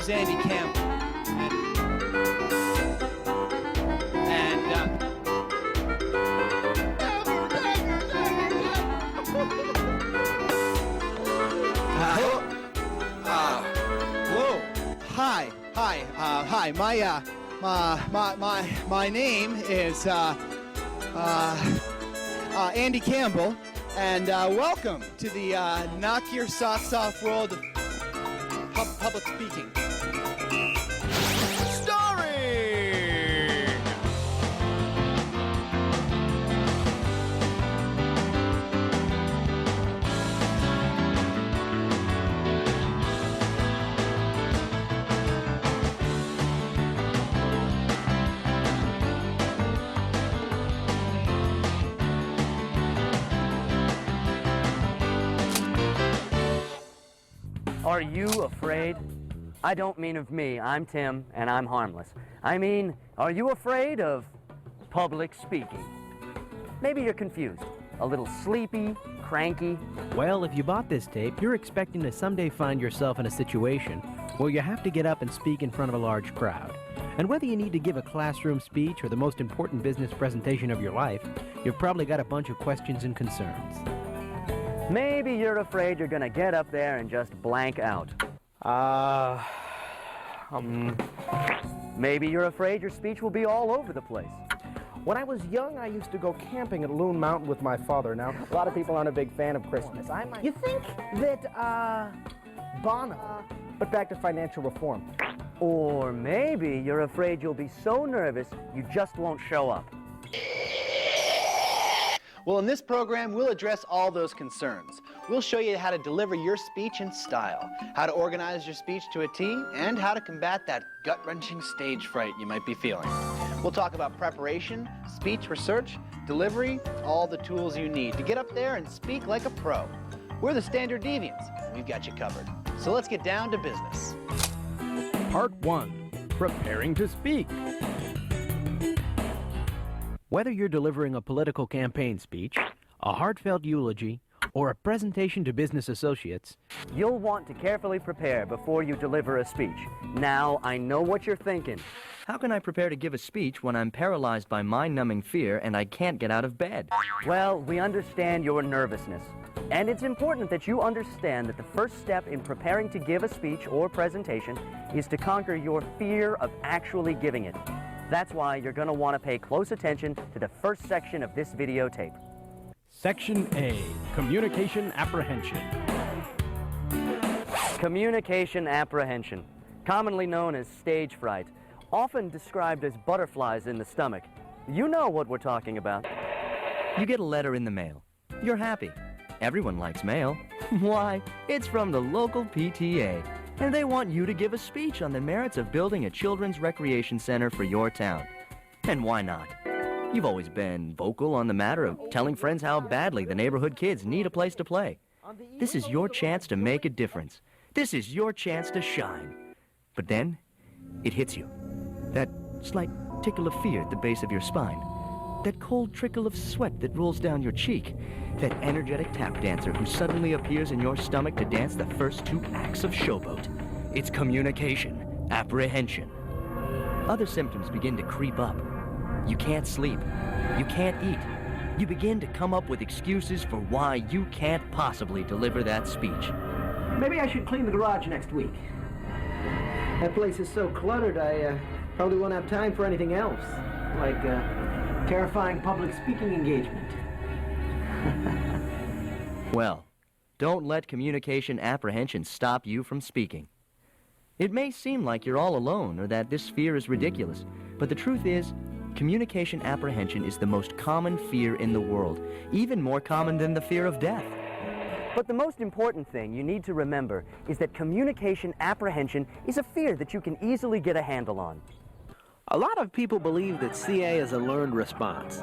name's Andy Campbell. And whoa. Hi. My name is Andy Campbell, and welcome to the Knock Your Socks Off world of public speaking. Are you afraid? I don't mean of me. I'm Tim, and I'm harmless. I mean, are you afraid of public speaking? Maybe you're confused, a little sleepy, cranky. Well, if you bought this tape, you're expecting to someday find yourself in a situation where you have to get up and speak in front of a large crowd. And whether you need to give a classroom speech or the most important business presentation of your life, you've probably got a bunch of questions and concerns. Maybe you're afraid you're gonna get up there and just blank out. Maybe you're afraid your speech will be all over the place. When I was young, I used to go camping at Loon Mountain with my father. Now, a lot of people aren't a big fan of Christmas. You think that, Bono, but back to financial reform. Or maybe you're afraid you'll be so nervous you just won't show up. Well, in this program, we'll address all those concerns. We'll show you how to deliver your speech in style, how to organize your speech to a T, and how to combat that gut-wrenching stage fright you might be feeling. We'll talk about preparation, speech research, delivery, all the tools you need to get up there and speak like a pro. We're the Standard Deviants, and we've got you covered. So let's get down to business. Part 1. Preparing to speak. Whether you're delivering a political campaign speech, a heartfelt eulogy, or a presentation to business associates, you'll want to carefully prepare before you deliver a speech. Now, I know what you're thinking. How can I prepare to give a speech when I'm paralyzed by mind-numbing fear and I can't get out of bed? Well, we understand your nervousness. And it's important that you understand that the first step in preparing to give a speech or presentation is to conquer your fear of actually giving it. That's why you're going to want to pay close attention to the first section of this videotape. Section A, Communication Apprehension. Communication apprehension, commonly known as stage fright, often described as butterflies in the stomach. You know what we're talking about. You get a letter in the mail. You're happy. Everyone likes mail. Why? It's from the local PTA. And they want you to give a speech on the merits of building a children's recreation center for your town. And why not? You've always been vocal on the matter of telling friends how badly the neighborhood kids need a place to play. This is your chance to make a difference. This is your chance to shine. But then, it hits you. That slight tickle of fear at the base of your spine. That cold trickle of sweat that rolls down your cheek. That energetic tap dancer who suddenly appears in your stomach to dance the first 2 acts of Showboat. It's communication apprehension. Other symptoms begin to creep up. You can't sleep. You can't eat. You begin to come up with excuses for why you can't possibly deliver that speech. Maybe I should clean the garage next week. That place is so cluttered, I probably won't have time for anything else. Like terrifying public speaking engagement. Well, don't let communication apprehension stop you from speaking. It may seem like you're all alone or that this fear is ridiculous, but the truth is, communication apprehension is the most common fear in the world, even more common than the fear of death. But the most important thing you need to remember is that communication apprehension is a fear that you can easily get a handle on. A lot of people believe that CA is a learned response,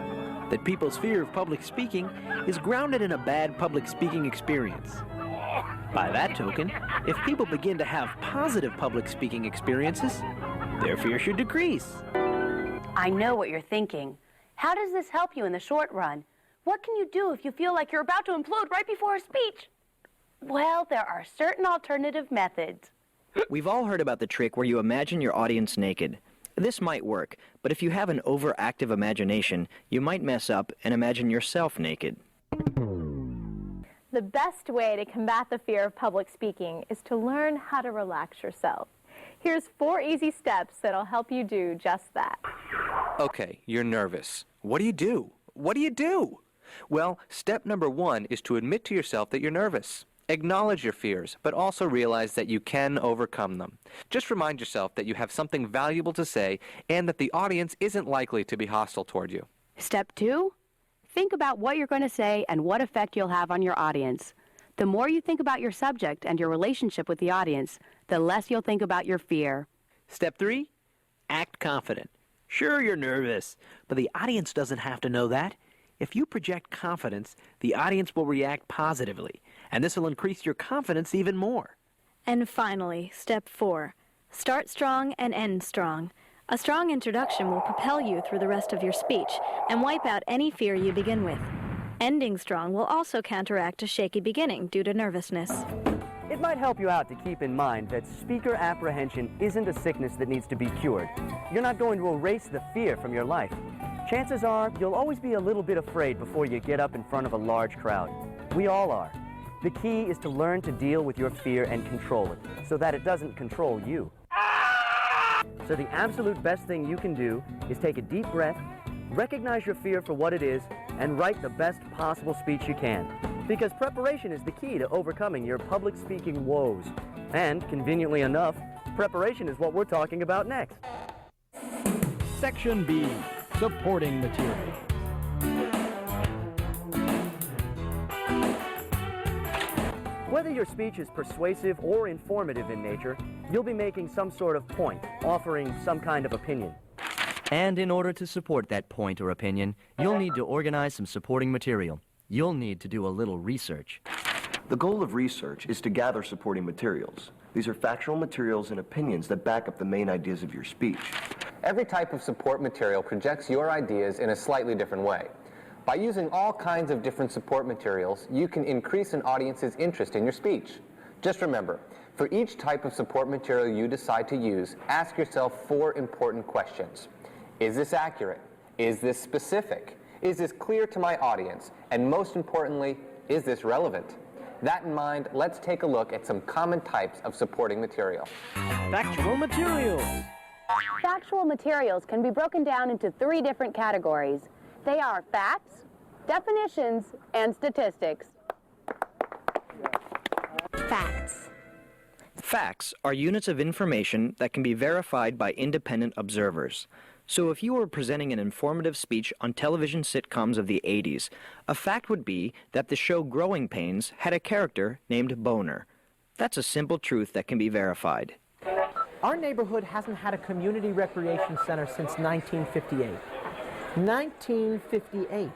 that people's fear of public speaking is grounded in a bad public speaking experience. By that token, if people begin to have positive public speaking experiences, their fear should decrease. I know what you're thinking. How does this help you in the short run? What can you do if you feel like you're about to implode right before a speech? Well, there are certain alternative methods. We've all heard about the trick where you imagine your audience naked. This might work, but if you have an overactive imagination, you might mess up and imagine yourself naked. The best way to combat the fear of public speaking is to learn how to relax yourself. Here's 4 easy steps that'll help you do just that. Okay, you're nervous. What do you do? What do you do? Well, step number 1 is to admit to yourself that you're nervous. Acknowledge your fears, but also realize that you can overcome them. Just remind yourself that you have something valuable to say and that the audience isn't likely to be hostile toward you. Step 2, think about what you're going to say and what effect you'll have on your audience. The more you think about your subject and your relationship with the audience, the less you'll think about your fear. Step 3, act confident. Sure, you're nervous, but the audience doesn't have to know that. If you project confidence, the audience will react positively, and this will increase your confidence even more. And finally, step 4, start strong and end strong. A strong introduction will propel you through the rest of your speech and wipe out any fear you begin with. Ending strong will also counteract a shaky beginning due to nervousness. It might help you out to keep in mind that speaker apprehension isn't a sickness that needs to be cured. You're not going to erase the fear from your life. Chances are you'll always be a little bit afraid before you get up in front of a large crowd. We all are. The key is to learn to deal with your fear and control it so that it doesn't control you. So the absolute best thing you can do is take a deep breath, recognize your fear for what it is, and write the best possible speech you can. Because preparation is the key to overcoming your public speaking woes. And, conveniently enough, preparation is what we're talking about next. Section B, supporting material. Whether your speech is persuasive or informative in nature, you'll be making some sort of point, offering some kind of opinion. And in order to support that point or opinion, you'll need to organize some supporting material. You'll need to do a little research. The goal of research is to gather supporting materials. These are factual materials and opinions that back up the main ideas of your speech. Every type of support material projects your ideas in a slightly different way. By using all kinds of different support materials, you can increase an audience's interest in your speech. Just remember, for each type of support material you decide to use, ask yourself 4 important questions. Is this accurate? Is this specific? Is this clear to my audience? And most importantly, is this relevant? That in mind, let's take a look at some common types of supporting material. Factual materials. Factual materials can be broken down into 3 different categories. They are facts, definitions, and statistics. Facts. Facts are units of information that can be verified by independent observers. So if you were presenting an informative speech on television sitcoms of the 80s, a fact would be that the show Growing Pains had a character named Boner. That's a simple truth that can be verified. Our neighborhood hasn't had a community recreation center since 1958. 1958.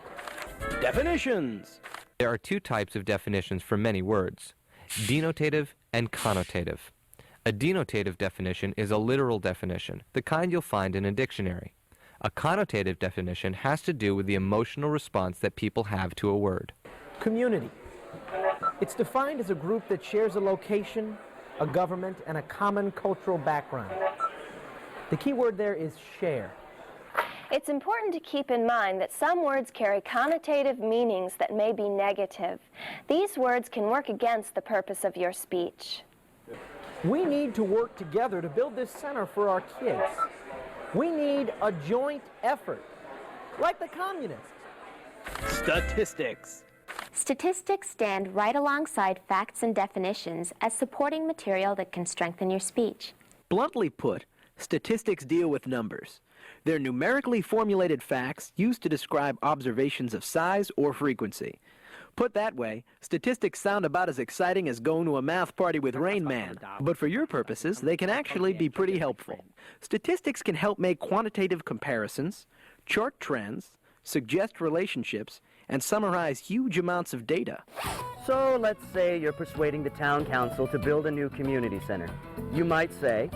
Definitions. There are 2 types of definitions for many words, denotative and connotative. A denotative definition is a literal definition, the kind you'll find in a dictionary. A connotative definition has to do with the emotional response that people have to a word. Community. It's defined as a group that shares a location, a government, and a common cultural background. The key word there is share. It's important to keep in mind that some words carry connotative meanings that may be negative. These words can work against the purpose of your speech. We need to work together to build this center for our kids. We need a joint effort, like the communists. Statistics. Statistics stand right alongside facts and definitions as supporting material that can strengthen your speech. Bluntly put, statistics deal with numbers. They're numerically formulated facts used to describe observations of size or frequency. Put that way, statistics sound about as exciting as going to a math party with Rain Man. But for your purposes, they can actually be pretty helpful. Statistics can help make quantitative comparisons, chart trends, suggest relationships, and summarize huge amounts of data. So let's say you're persuading the town council to build a new community center. You might say,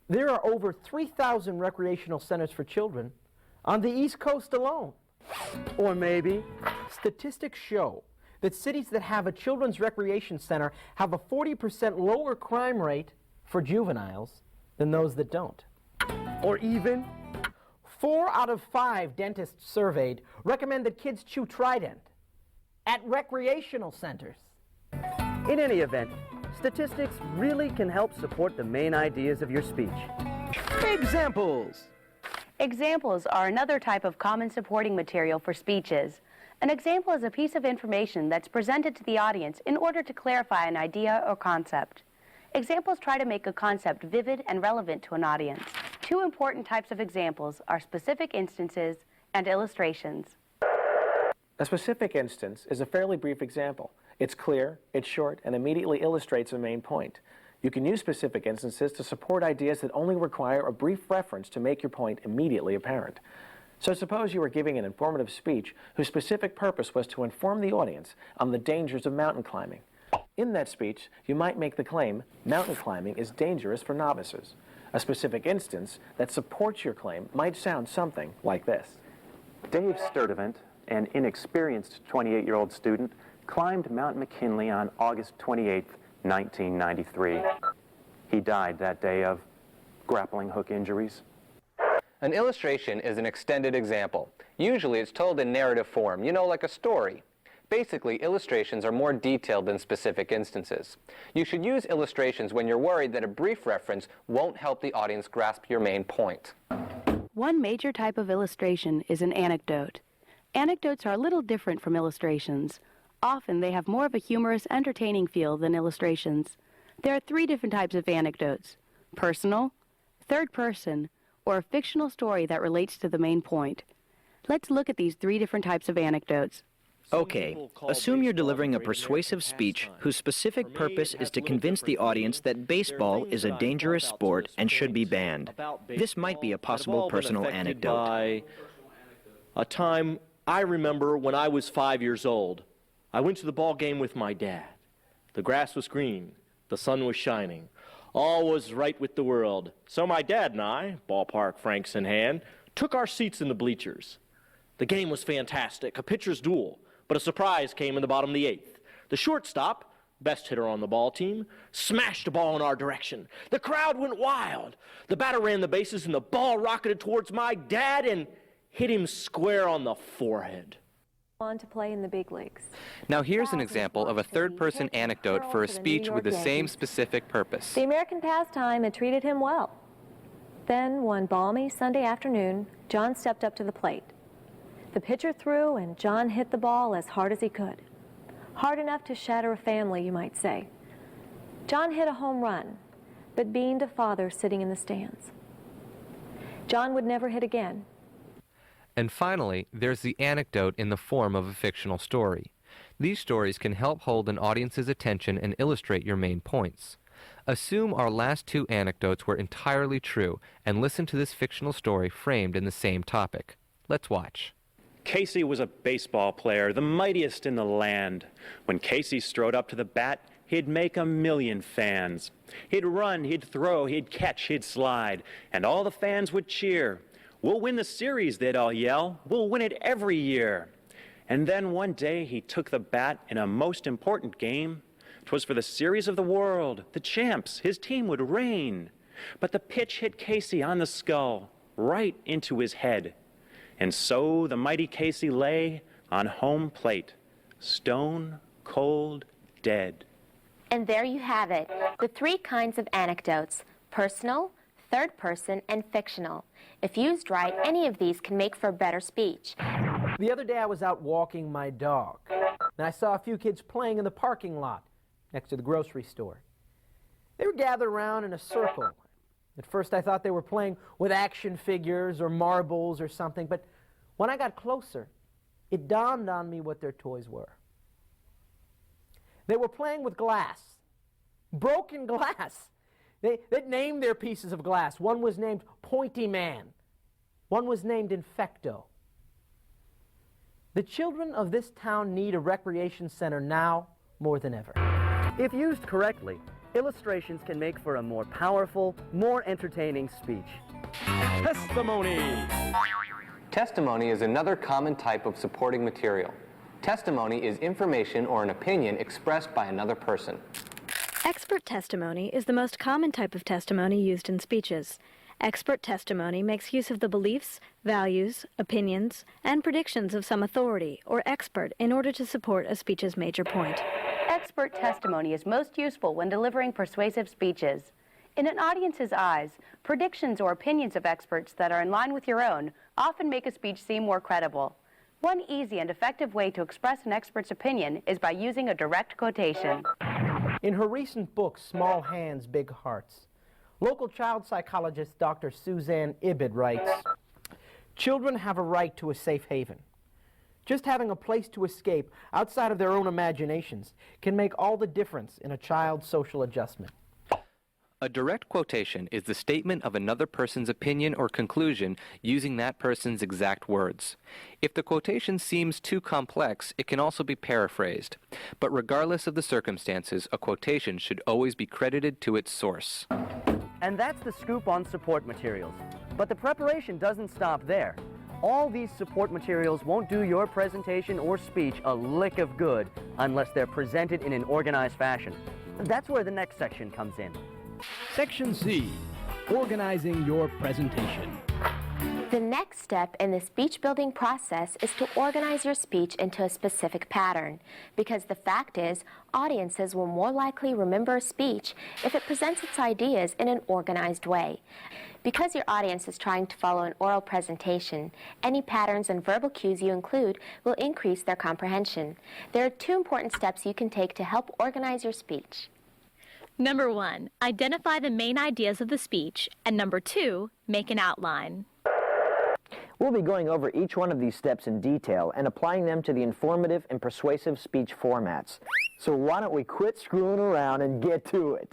there are over 3,000 recreational centers for children on the East Coast alone. Or maybe, statistics show that cities that have a children's recreation center have a 40% lower crime rate for juveniles than those that don't. Or even 4 out of 5 dentists surveyed recommend that kids chew Trident at recreational centers. in any event, statistics really can help support the main ideas of your speech. Examples. Examples are another type of common supporting material for speeches. An example is a piece of information that's presented to the audience in order to clarify an idea or concept. Examples try to make a concept vivid and relevant to an audience. Two important types of examples are specific instances and illustrations. A specific instance is a fairly brief example. It's clear, it's short, and immediately illustrates a main point. You can use specific instances to support ideas that only require a brief reference to make your point immediately apparent. So suppose you were giving an informative speech whose specific purpose was to inform the audience on the dangers of mountain climbing. In that speech, you might make the claim, mountain climbing is dangerous for novices. A specific instance that supports your claim might sound something like this. Dave Sturdivant, an inexperienced 28-year-old student, climbed Mount McKinley on August 28, 1993. He died that day of grappling hook injuries. An illustration is an extended example. Usually it's told in narrative form, like a story. Basically, illustrations are more detailed than specific instances. You should use illustrations when you're worried that a brief reference won't help the audience grasp your main point. One major type of illustration is an anecdote. Anecdotes are a little different from illustrations. Often they have more of a humorous, entertaining feel than illustrations. There are 3 different types of anecdotes: personal, third person, or a fictional story that relates to the main point. Let's look at these 3 different types of anecdotes. Okay, assume you're delivering a persuasive speech whose specific purpose is to convince the audience that baseball is a dangerous sport and should be banned. This might be a possible personal anecdote. By a time I remember when I was 5 years old. I went to the ball game with my dad. The grass was green, the sun was shining. All was right with the world. So my dad and I, ballpark francs in hand, took our seats in the bleachers. The game was fantastic, a pitcher's duel. But a surprise came in the bottom of the 8th. The shortstop, best hitter on the ball team, smashed a ball in our direction. The crowd went wild. The batter ran the bases and the ball rocketed towards my dad and hit him square on the forehead. On to play in the big leagues. Now here's an example of a third-person anecdote for a speech with the same specific purpose. The American pastime had treated him well. Then, one balmy Sunday afternoon, John stepped up to the plate. The pitcher threw, and John hit the ball as hard as he could. Hard enough to shatter a family, you might say. John hit a home run, but beamed a father sitting in the stands. John would never hit again. And finally, there's the anecdote in the form of a fictional story. These stories can help hold an audience's attention and illustrate your main points. Assume our last 2 anecdotes were entirely true, and listen to this fictional story framed in the same topic. Let's watch. Casey was a baseball player, the mightiest in the land. When Casey strode up to the bat, he'd make 1,000,000 fans. He'd run, he'd throw, he'd catch, he'd slide, and all the fans would cheer. "We'll win the series," they'd all yell. "We'll win it every year." And then one day he took the bat in a most important game. 'Twas for the series of the world, the champs, his team would reign. But the pitch hit Casey on the skull, right into his head. And so the mighty Casey lay on home plate, stone cold dead. And there you have it, the 3 kinds of anecdotes: personal, third person, and fictional. If used right, any of these can make for a better speech. The other day I was out walking my dog, and I saw a few kids playing in the parking lot next to the grocery store. They were gathered around in a circle. At first I thought they were playing with action figures or marbles or something, but when I got closer, it dawned on me what their toys were. They were playing with glass, broken glass. They named their pieces of glass. One was named Pointy Man. One was named Infecto. The children of this town need a recreation center now more than ever. If used correctly, illustrations can make for a more powerful, more entertaining speech. Testimony! Testimony is another common type of supporting material. Testimony is information or an opinion expressed by another person. Expert testimony is the most common type of testimony used in speeches. Expert testimony makes use of the beliefs, values, opinions, and predictions of some authority or expert in order to support a speech's major point. Expert testimony is most useful when delivering persuasive speeches. In an audience's eyes, predictions or opinions of experts that are in line with your own often make a speech seem more credible. One easy and effective way to express an expert's opinion is by using a direct quotation. In her recent book, Small Hands, Big Hearts, local child psychologist Dr. Suzanne Ibid writes, "Children have a right to a safe haven. Just having a place to escape outside of their own imaginations can make all the difference in a child's social adjustment." A direct quotation is the statement of another person's opinion or conclusion using that person's exact words. If the quotation seems too complex, it can also be paraphrased. But regardless of the circumstances, a quotation should always be credited to its source. And that's the scoop on support materials. But the preparation doesn't stop there. All these support materials won't do your presentation or speech a lick of good unless they're presented in an organized fashion. That's where the next section comes in. Section C, organizing your presentation. The next step in the speech building process is to organize your speech into a specific pattern, because the fact is, audiences will more likely remember a speech if it presents its ideas in an organized way. Because your audience is trying to follow an oral presentation, any patterns and verbal cues you include will increase their comprehension. There are 2 important steps you can take to help organize your speech. Number 1, identify the main ideas of the speech, and number 2, make an outline. We'll be going over each one of these steps in detail and applying them to the informative and persuasive speech formats. So why don't we quit screwing around and get to it?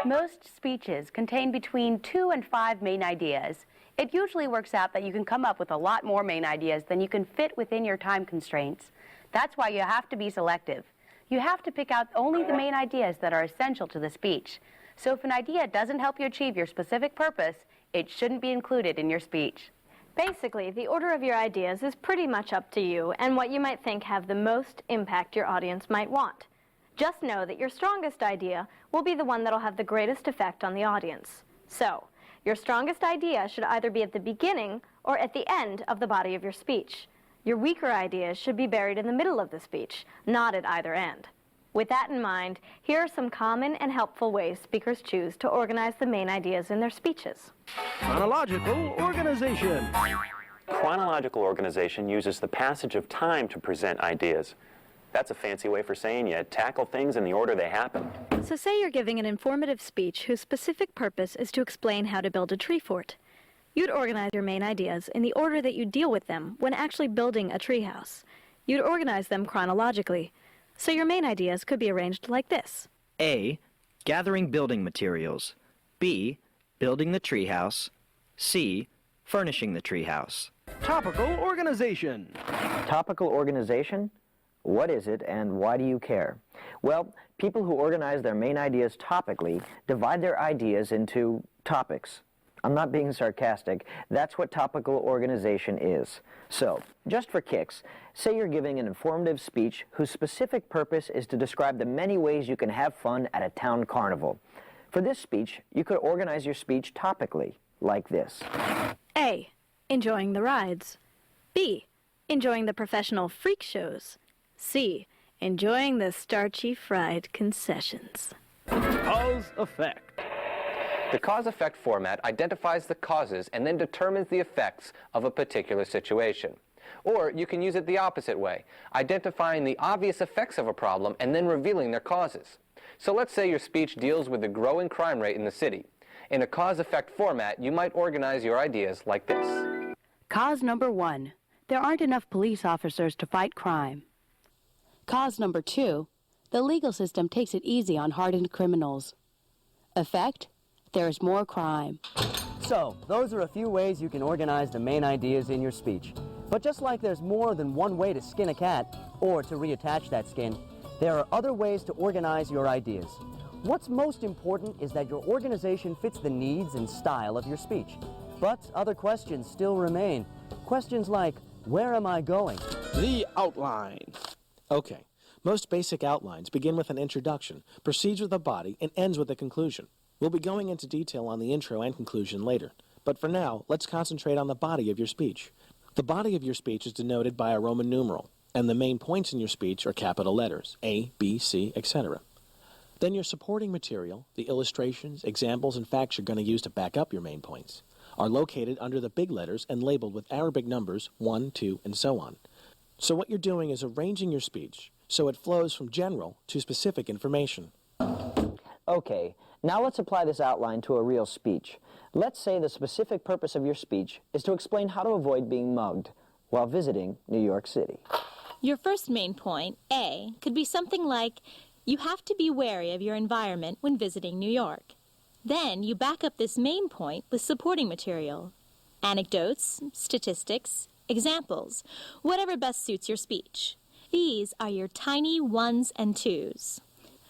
Most speeches contain between 2 and 5 main ideas. It usually works out that you can come up with a lot more main ideas than you can fit within your time constraints. That's why you have to be selective. You have to pick out only the main ideas that are essential to the speech. So if an idea doesn't help you achieve your specific purpose, it shouldn't be included in your speech. Basically, the order of your ideas is pretty much up to you and what you might think have the most impact your audience might want. Just know that your strongest idea will be the one that'll have the greatest effect on the audience. So, your strongest idea should either be at the beginning or at the end of the body of your speech. Your weaker ideas should be buried in the middle of the speech, not at either end. With that in mind, here are some common and helpful ways speakers choose to organize the main ideas in their speeches. Chronological organization. Chronological organization uses the passage of time to present ideas. That's a fancy way for saying you tackle things in the order they happen. So say you're giving an informative speech whose specific purpose is to explain how to build a tree fort. You'd organize your main ideas in the order that you deal with them when actually building a treehouse. You'd organize them chronologically. So your main ideas could be arranged like this. A. Gathering building materials. B. Building the treehouse. C. Furnishing the treehouse. Topical organization. Topical organization? What is it and why do you care? Well, people who organize their main ideas topically divide their ideas into topics. I'm not being sarcastic. That's what topical organization is. So, just for kicks, say you're giving an informative speech whose specific purpose is to describe the many ways you can have fun at a town carnival. For this speech, you could organize your speech topically, like this. A. Enjoying the rides. B. Enjoying the professional freak shows. C. Enjoying the starchy fried concessions. Cause-effect. The cause-effect format identifies the causes and then determines the effects of a particular situation. Or you can use it the opposite way, identifying the obvious effects of a problem and then revealing their causes. So let's say your speech deals with the growing crime rate in the city. In a cause-effect format, you might organize your ideas like this. Cause number 1, there aren't enough police officers to fight crime. Cause number 2, the legal system takes it easy on hardened criminals. Effect, there's more crime. So, those are a few ways you can organize the main ideas in your speech. But just like there's more than one way to skin a cat, or to reattach that skin, there are other ways to organize your ideas. What's most important is that your organization fits the needs and style of your speech. But other questions still remain. Questions like, where am I going? The outline. Okay, Most basic outlines begin with an introduction, proceeds with a body, and ends with a conclusion. We'll be going into detail on the intro and conclusion later, but for now, let's concentrate on the body of your speech. The body of your speech is denoted by a Roman numeral, and the main points in your speech are capital letters, A, B, C, etc. Then your supporting material, the illustrations, examples, and facts you're going to use to back up your main points, are located under the big letters and labeled with Arabic numbers 1, 2, and so on. So what you're doing is arranging your speech so it flows from general to specific information. Okay, now let's apply this outline to a real speech. Let's say the specific purpose of your speech is to explain how to avoid being mugged while visiting New York City. Your first main point, A, could be something like, you have to be wary of your environment when visiting New York. Then you back up this main point with supporting material. Anecdotes, statistics, examples, whatever best suits your speech. These are your tiny ones and twos.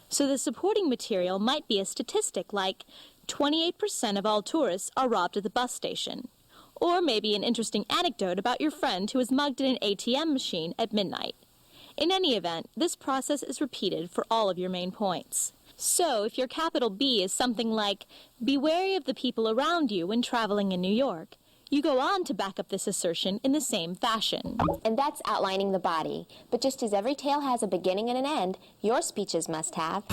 So the supporting material might be a statistic like 28% of all tourists are robbed at the bus station. Or maybe an interesting anecdote about your friend who was mugged in an ATM machine at midnight. In any event, this process is repeated for all of your main points. So if your capital B is something like, be wary of the people around you when traveling in New York, you go on to back up this assertion in the same fashion. And that's outlining the body. But just as every tale has a beginning and an end, your speeches must have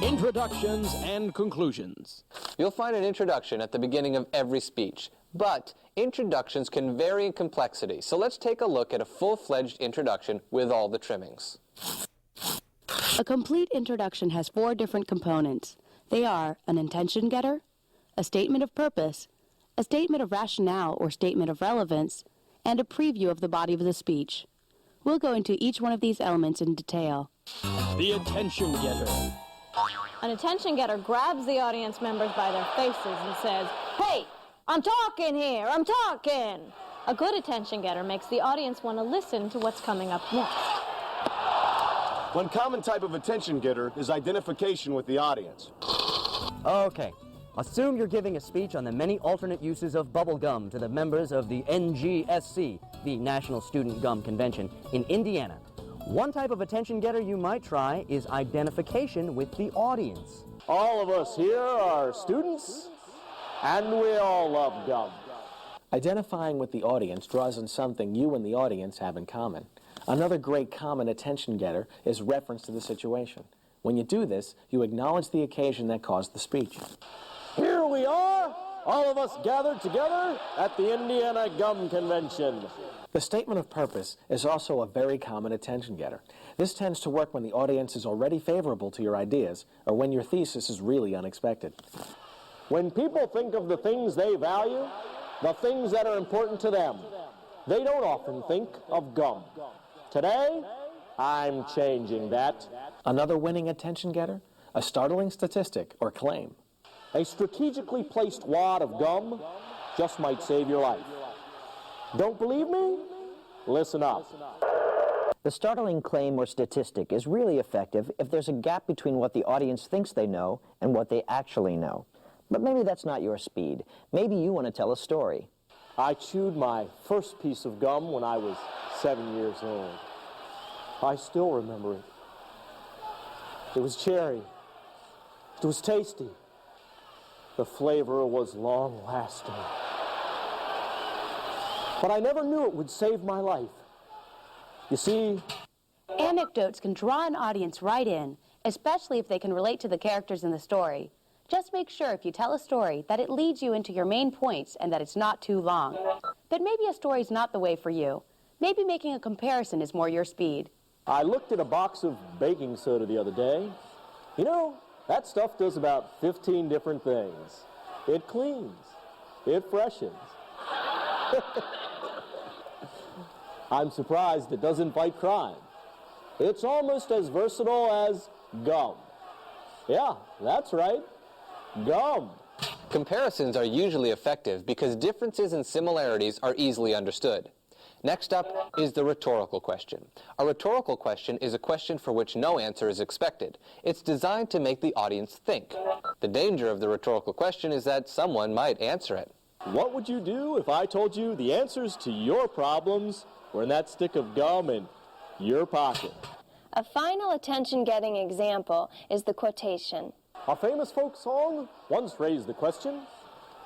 introductions and conclusions. You'll find an introduction at the beginning of every speech, but introductions can vary in complexity, so let's take a look at a full-fledged introduction with all the trimmings. A complete introduction has 4 different components. They are an intention getter, a statement of purpose, a statement of rationale or statement of relevance, and a preview of the body of the speech. We'll go into each one of these elements in detail. The attention getter. An attention getter grabs the audience members by their faces and says, "Hey, I'm talking here, I'm talking!" A good attention getter makes the audience want to listen to what's coming up next. One common type of attention getter is identification with the audience. Okay. Assume you're giving a speech on the many alternate uses of bubble gum to the members of the NGSC, the National Student Gum Convention, in Indiana. One type of attention getter you might try is identification with the audience. All of us here are students, and we all love gum. Identifying with the audience draws on something you and the audience have in common. Another great common attention getter is reference to the situation. When you do this, you acknowledge the occasion that caused the speech. Here we are, all of us gathered together at the Indiana Gum Convention. The statement of purpose is also a very common attention getter. This tends to work when the audience is already favorable to your ideas or when your thesis is really unexpected. When people think of the things they value, the things that are important to them, they don't often think of gum. Today, I'm changing that. Another winning attention getter? A startling statistic or claim. A strategically placed wad of gum just might save your life. Don't believe me? Listen up. The startling claim or statistic is really effective if there's a gap between what the audience thinks they know and what they actually know. But maybe that's not your speed. Maybe you want to tell a story. I chewed my first piece of gum when I was 7 years old. I still remember it. It was cherry. It was tasty. The flavor was long-lasting. But I never knew it would save my life. You see, Anecdotes can draw an audience right in, especially if they can relate to the characters in the story. Just make sure if you tell a story that it leads you into your main points and that it's not too long. But maybe a story's not the way for you. Maybe making a comparison is more your speed. I looked at a box of baking soda the other day. You know, that stuff does about 15 different things. It cleans. It freshens. I'm surprised it doesn't fight crime. It's almost as versatile as gum. Yeah, that's right. Gum. Comparisons are usually effective because differences and similarities are easily understood. Next up is the rhetorical question. A rhetorical question is a question for which no answer is expected. It's designed to make the audience think. The danger of the rhetorical question is that someone might answer it. What would you do if I told you the answers to your problems were in that stick of gum in your pocket? A final attention-getting example is the quotation. A famous folk song once raised the question,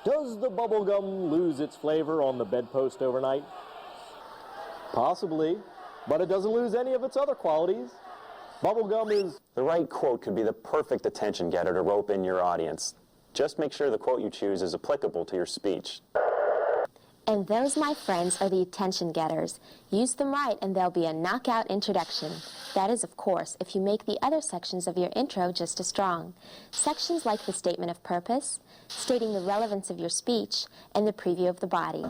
does the bubble gum lose its flavor on the bedpost overnight? Possibly, but it doesn't lose any of its other qualities. Bubblegum is... The right quote could be the perfect attention getter to rope in your audience. Just make sure the quote you choose is applicable to your speech. And those, my friends, are the attention getters. Use them right and they'll be a knockout introduction. That is, of course, if you make the other sections of your intro just as strong. Sections like the statement of purpose, stating the relevance of your speech, and the preview of the body.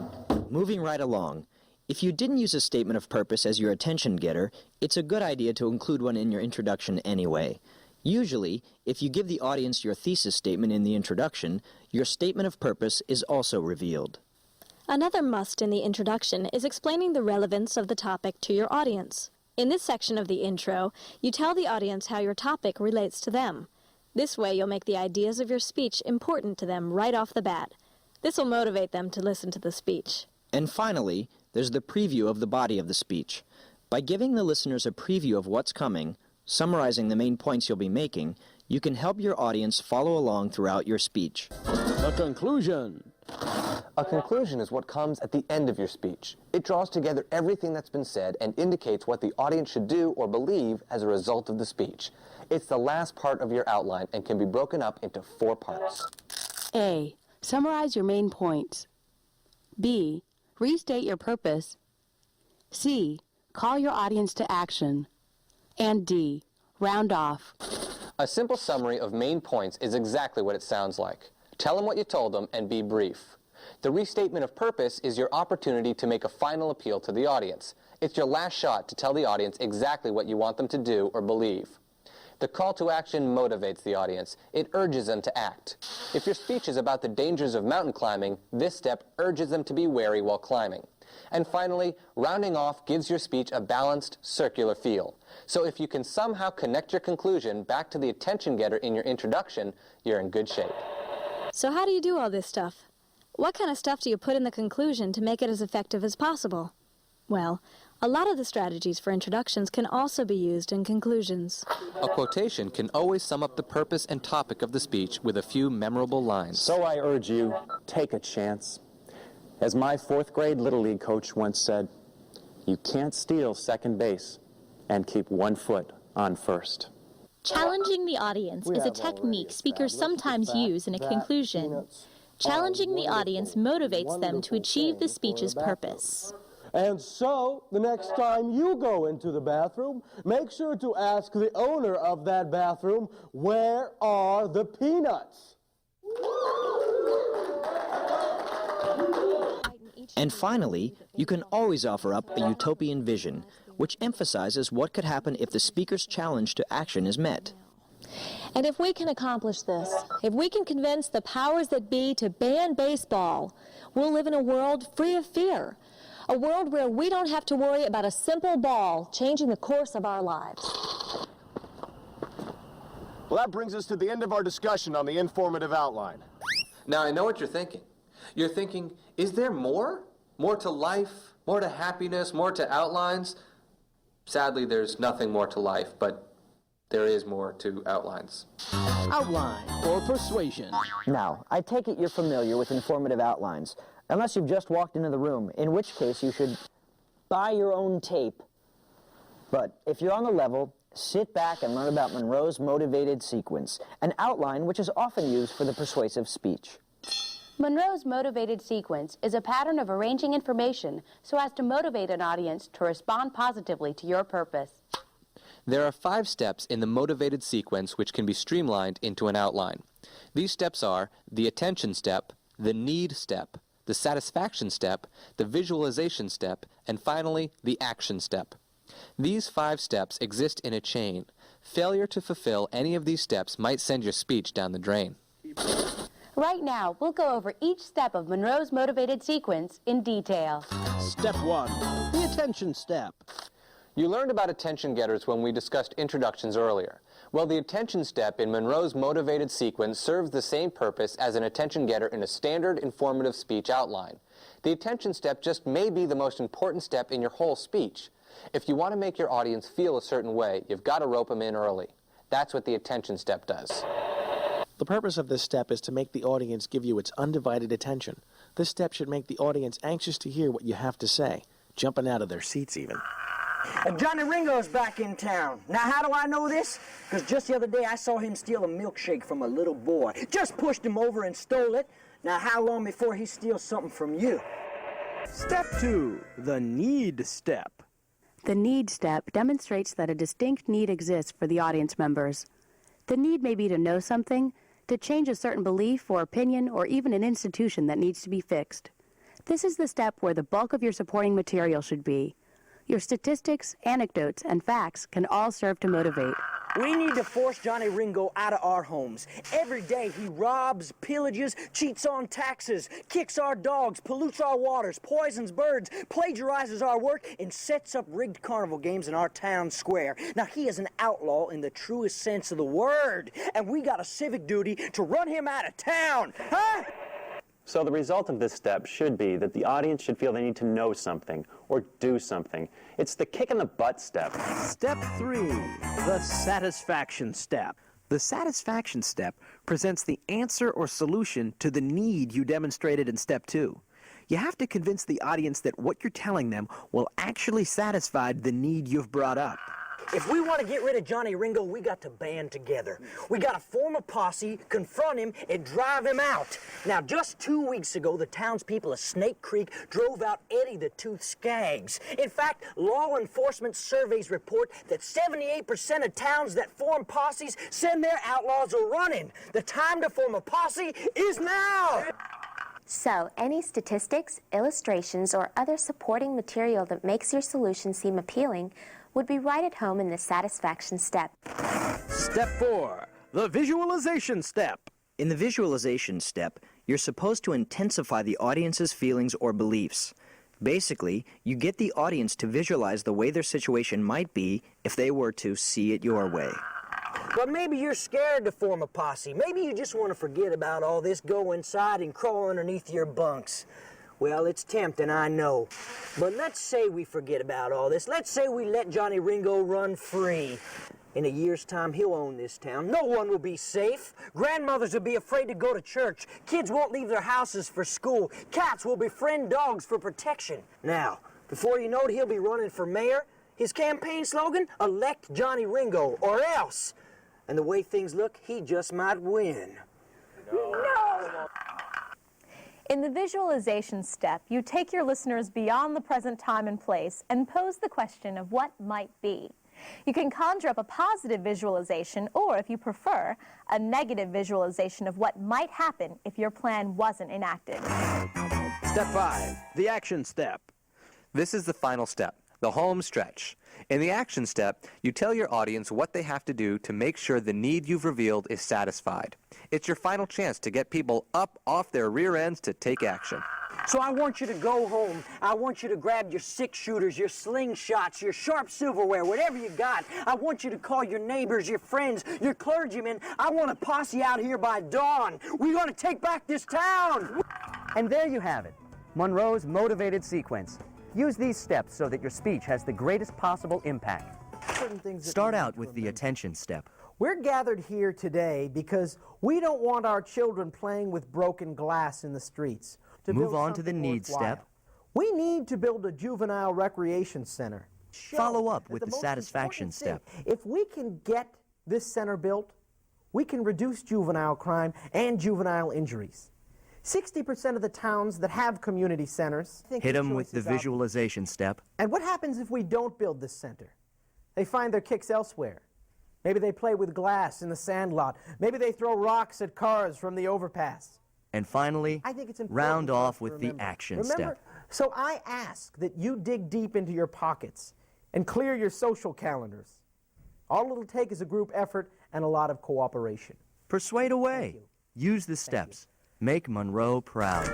Moving right along. If you didn't use a statement of purpose as your attention getter, it's a good idea to include one in your introduction anyway. Usually, if you give the audience your thesis statement in the introduction, your statement of purpose is also revealed. Another must in the introduction is explaining the relevance of the topic to your audience. In this section of the intro, you tell the audience how your topic relates to them. This way you'll make the ideas of your speech important to them right off the bat. This will motivate them to listen to the speech. And finally, there's the preview of the body of the speech. By giving the listeners a preview of what's coming, summarizing the main points you'll be making, you can help your audience follow along throughout your speech. The conclusion. A conclusion is what comes at the end of your speech. It draws together everything that's been said and indicates what the audience should do or believe as a result of the speech. It's the last part of your outline and can be broken up into 4 parts. A. Summarize your main points. B. Restate your purpose. C. Call your audience to action. And D. Round off. A simple summary of main points is exactly what it sounds like. Tell them what you told them and be brief. The restatement of purpose is your opportunity to make a final appeal to the audience. It's your last shot to tell the audience exactly what you want them to do or believe. The call to action motivates the audience. It urges them to act. If your speech is about the dangers of mountain climbing, this step urges them to be wary while climbing. And finally, rounding off gives your speech a balanced, circular feel. So if you can somehow connect your conclusion back to the attention getter in your introduction, you're in good shape. So how do you do all this stuff? What kind of stuff do you put in the conclusion to make it as effective as possible? Well, a lot of the strategies for introductions can also be used in conclusions. A quotation can always sum up the purpose and topic of the speech with a few memorable lines. So I urge you, take a chance. As my 4th grade Little League coach once said, you can't steal second base and keep 1 foot on first. Challenging the audience is a technique speakers sometimes use in a conclusion. Challenging the audience motivates them to achieve the speech's purpose. And so, the next time you go into the bathroom, make sure to ask the owner of that bathroom, where are the peanuts? And finally, you can always offer up a utopian vision, which emphasizes what could happen if the speaker's challenge to action is met. And if we can accomplish this, if we can convince the powers that be to ban baseball, we'll live in a world free of fear. A world where we don't have to worry about a simple ball changing the course of our lives. Well, that brings us to the end of our discussion on the informative outline. Now, I know what you're thinking. You're thinking, is there more? More to life? More to happiness? More to outlines? Sadly, there's nothing more to life, but there is more to outlines. Outline or persuasion. Now, I take it you're familiar with informative outlines, unless you've just walked into the room, in which case you should buy your own tape. But if you're on the level, sit back and learn about Monroe's motivated sequence, an outline which is often used for the persuasive speech. Monroe's motivated sequence is a pattern of arranging information so as to motivate an audience to respond positively to your purpose. There are 5 steps in the motivated sequence which can be streamlined into an outline. These steps are the attention step, the need step, the satisfaction step, the visualization step, and finally, the action step. These 5 steps exist in a chain. Failure to fulfill any of these steps might send your speech down the drain. Right now, we'll go over each step of Monroe's motivated sequence in detail. Step 1, the attention step. You learned about attention getters when we discussed introductions earlier. Well, the attention step in Monroe's motivated sequence serves the same purpose as an attention getter in a standard informative speech outline. The attention step just may be the most important step in your whole speech. If you want to make your audience feel a certain way, you've got to rope them in early. That's what the attention step does. The purpose of this step is to make the audience give you its undivided attention. This step should make the audience anxious to hear what you have to say, jumping out of their seats even. Johnny Ringo's back in town. Now, how do I know this? Because just the other day I saw him steal a milkshake from a little boy. Just pushed him over and stole it. Now, how long before he steals something from you? Step 2, the need step. The need step demonstrates that a distinct need exists for the audience members. The need may be to know something, to change a certain belief or opinion, or even an institution that needs to be fixed. This is the step where the bulk of your supporting material should be. Your statistics, anecdotes, and facts can all serve to motivate. We need to force Johnny Ringo out of our homes. Every day he robs, pillages, cheats on taxes, kicks our dogs, pollutes our waters, poisons birds, plagiarizes our work, and sets up rigged carnival games in our town square. Now, he is an outlaw in the truest sense of the word, and we got a civic duty to run him out of town. Huh? So the result of this step should be that the audience should feel they need to know something or do something. It's the kick in the butt step. Step 3, the satisfaction step. The satisfaction step presents the answer or solution to the need you demonstrated in step 2. You have to convince the audience that what you're telling them will actually satisfy the need you've brought up. If we want to get rid of Johnny Ringo, we got to band together. We got to form a posse, confront him, and drive him out. Now, just 2 weeks ago, the townspeople of Snake Creek drove out Eddie the Tooth Skaggs. In fact, law enforcement surveys report that 78% of towns that form posses send their outlaws a running. The time to form a posse is now! So, any statistics, illustrations, or other supporting material that makes your solution seem appealing would be right at home in the satisfaction step. Step 4, the visualization step. In the visualization step, you're supposed to intensify the audience's feelings or beliefs. Basically, you get the audience to visualize the way their situation might be if they were to see it your way. But maybe you're scared to form a posse. Maybe you just want to forget about all this, go inside and crawl underneath your bunks. Well, it's tempting, I know. But let's say we forget about all this. Let's say we let Johnny Ringo run free. In a year's time, he'll own this town. No one will be safe. Grandmothers will be afraid to go to church. Kids won't leave their houses for school. Cats will befriend dogs for protection. Now, before you know it, he'll be running for mayor. His campaign slogan, elect Johnny Ringo, or else. And the way things look, he just might win. No! In the visualization step, you take your listeners beyond the present time and place and pose the question of what might be. You can conjure up a positive visualization or, if you prefer, a negative visualization of what might happen if your plan wasn't enacted. Step 5, the action step. This is the final step, the home stretch. In the action step, you tell your audience what they have to do to make sure the need you've revealed is satisfied. It's your final chance to get people up off their rear ends to take action. So I want you to go home. I want you to grab your six-shooters, your slingshots, your sharp silverware, whatever you got. I want you to call your neighbors, your friends, your clergymen. I want a posse out here by dawn. We're going to take back this town. And there you have it, Monroe's motivated sequence. Use these steps so that your speech has the greatest possible impact. Start out with the attention step. We're gathered here today because we don't want our children playing with broken glass in the streets. Move on to the need step. We need to build a juvenile recreation center. Follow up with the satisfaction step. If we can get this center built, we can reduce juvenile crime and juvenile injuries. 60% of the towns that have community centers hit them with the visualization step. And what happens if we don't build this center? They find their kicks elsewhere. Maybe they play with glass in the sandlot. Maybe they throw rocks at cars from the overpass. And finally, round off with the action step. So I ask that you dig deep into your pockets and clear your social calendars. All it'll take is a group effort and a lot of cooperation. Persuade away. Use the steps. Make Monroe proud.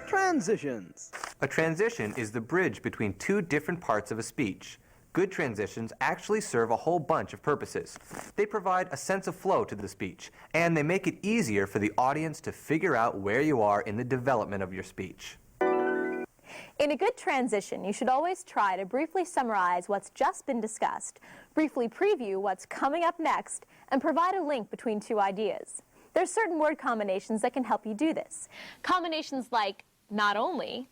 Transitions. A transition is the bridge between two different parts of a speech. Good transitions actually serve a whole bunch of purposes. They provide a sense of flow to the speech, and they make it easier for the audience to figure out where you are in the development of your speech. In a good transition, you should always try to briefly summarize what's just been discussed, briefly preview what's coming up next, and provide a link between two ideas. There's certain word combinations that can help you do this. Combinations like not only,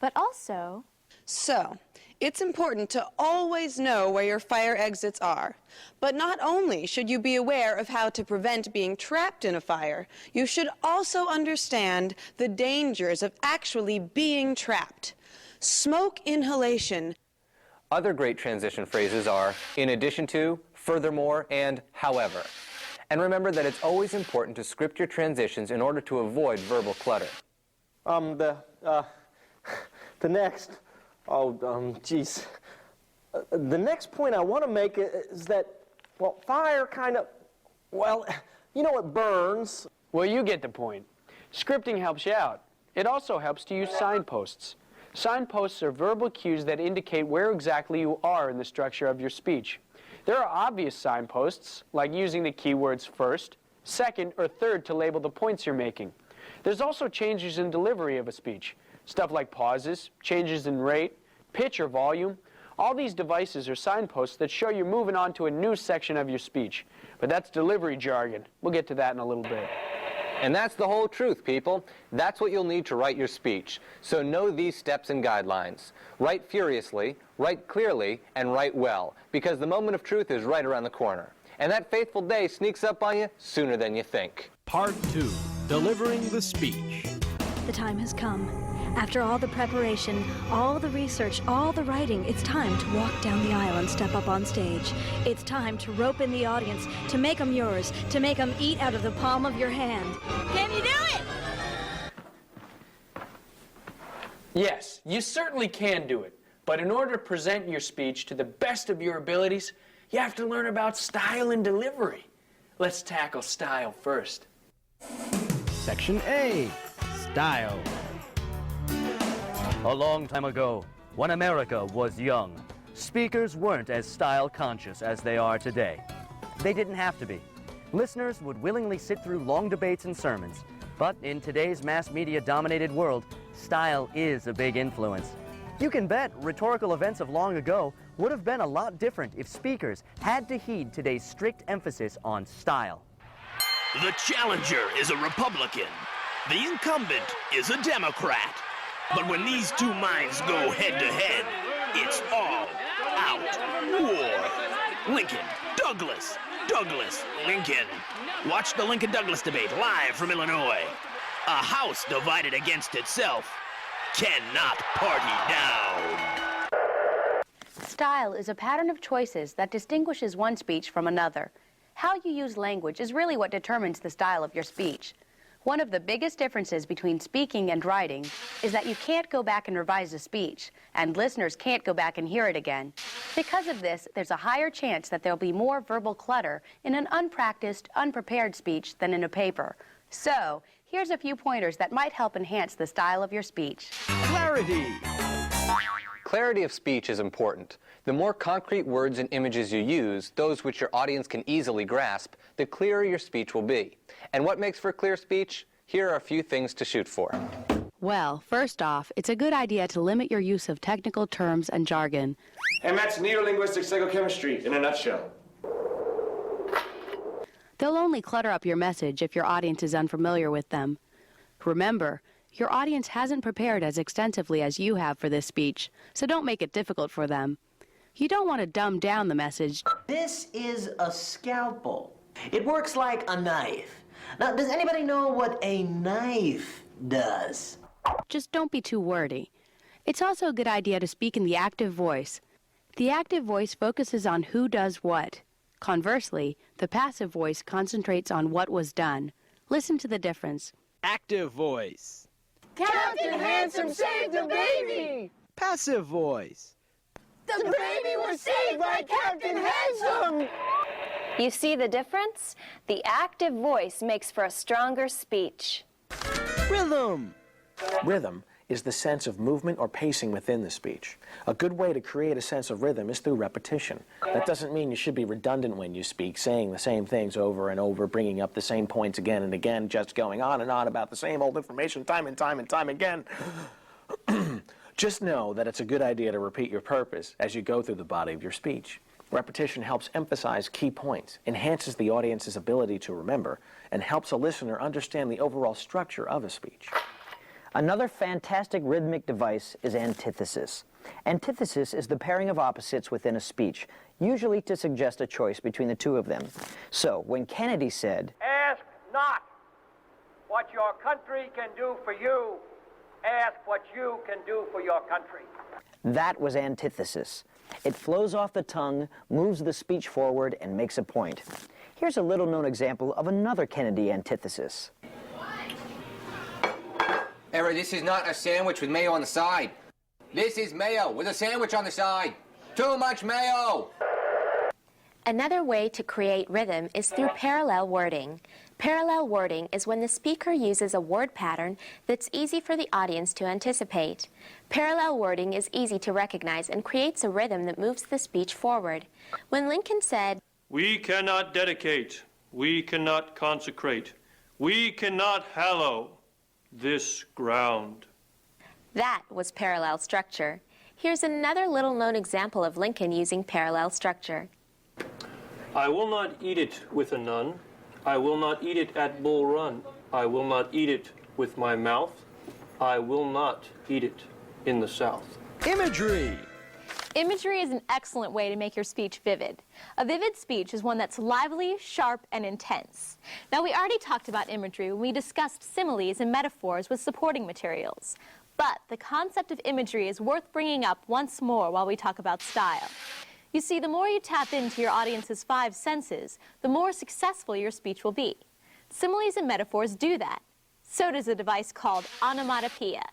but also. So, it's important to always know where your fire exits are. But not only should you be aware of how to prevent being trapped in a fire, you should also understand the dangers of actually being trapped. Smoke inhalation. Other great transition phrases are in addition to, furthermore, and however. And remember that it's always important to script your transitions in order to avoid verbal clutter. The next point I want to make is that, well, fire kind of, well, you know, it burns. Well, you get the point. Scripting helps you out. It also helps to use signposts. Signposts are verbal cues that indicate where exactly you are in the structure of your speech. There are obvious signposts, like using the keywords first, second, or third to label the points you're making. There's also changes in delivery of a speech. Stuff like pauses, changes in rate, pitch or volume. All these devices are signposts that show you're moving on to a new section of your speech. But that's delivery jargon. We'll get to that in a little bit. And that's the whole truth, people. That's what you'll need to write your speech. So know these steps and guidelines. Write furiously, write clearly, and write well, because the moment of truth is right around the corner. And that fateful day sneaks up on you sooner than you think. Part 2, Delivering the Speech. The time has come. After all the preparation, all the research, all the writing, it's time to walk down the aisle and step up on stage. It's time to rope in the audience, to make them yours, to make them eat out of the palm of your hand. Can you do it? Yes, you certainly can do it. But in order to present your speech to the best of your abilities, you have to learn about style and delivery. Let's tackle style first. Section A, Style. A long time ago, when America was young, speakers weren't as style-conscious as they are today. They didn't have to be. Listeners would willingly sit through long debates and sermons. But in today's mass media-dominated world, style is a big influence. You can bet rhetorical events of long ago would have been a lot different if speakers had to heed today's strict emphasis on style. The challenger is a Republican. The incumbent is a Democrat. But when these two minds go head-to-head, it's all out war. Lincoln, Douglas, Douglas, Lincoln. Watch the Lincoln-Douglas debate live from Illinois. A house divided against itself cannot party down. Style is a pattern of choices that distinguishes one speech from another. How you use language is really what determines the style of your speech. One of the biggest differences between speaking and writing is that you can't go back and revise a speech, and listeners can't go back and hear it again. Because of this, there's a higher chance that there'll be more verbal clutter in an unpracticed, unprepared speech than in a paper. So, here's a few pointers that might help enhance the style of your speech. Clarity. Clarity of speech is important. The more concrete words and images you use, those which your audience can easily grasp, the clearer your speech will be. And what makes for clear speech? Here are a few things to shoot for. Well, first off, it's a good idea to limit your use of technical terms and jargon. And that's neurolinguistic psychochemistry in a nutshell. They'll only clutter up your message if your audience is unfamiliar with them. Remember, your audience hasn't prepared as extensively as you have for this speech, so don't make it difficult for them. You don't want to dumb down the message. This is a scalpel. It works like a knife. Now, does anybody know what a knife does? Just don't be too wordy. It's also a good idea to speak in the active voice. The active voice focuses on who does what. Conversely, the passive voice concentrates on what was done. Listen to the difference. Active voice. Captain Handsome saved the baby! Passive voice. The baby was saved by Captain Handsome! You see the difference? The active voice makes for a stronger speech. Rhythm. Rhythm is the sense of movement or pacing within the speech. A good way to create a sense of rhythm is through repetition. That doesn't mean you should be redundant when you speak, saying the same things over and over, bringing up the same points again and again, just going on and on about the same old information time and time and time again. Just know that it's a good idea to repeat your purpose as you go through the body of your speech. Repetition helps emphasize key points, enhances the audience's ability to remember, and helps a listener understand the overall structure of a speech. Another fantastic rhythmic device is antithesis. Antithesis is the pairing of opposites within a speech, usually to suggest a choice between the two of them. So, when Kennedy said, "Ask not what your country can do for you, ask what you can do for your country," that was antithesis. It flows off the tongue, moves the speech forward, and makes a point. Here's a little-known example of another Kennedy antithesis. Error, this is not a sandwich with mayo on the side. This is mayo with a sandwich on the side. Too much mayo! Another way to create rhythm is through parallel wording. Parallel wording is when the speaker uses a word pattern that's easy for the audience to anticipate. Parallel wording is easy to recognize and creates a rhythm that moves the speech forward. When Lincoln said, "We cannot dedicate, we cannot consecrate, we cannot hallow this ground," that was parallel structure. Here's another little-known example of Lincoln using parallel structure. "I will not eat it with a nun. I will not eat it at Bull Run. I will not eat it with my mouth. I will not eat it in the South." Imagery! Imagery is an excellent way to make your speech vivid. A vivid speech is one that's lively, sharp, and intense. Now, we already talked about imagery when we discussed similes and metaphors with supporting materials. But the concept of imagery is worth bringing up once more while we talk about style. You see, the more you tap into your audience's 5 senses, the more successful your speech will be. Similes and metaphors do that. So does a device called onomatopoeia.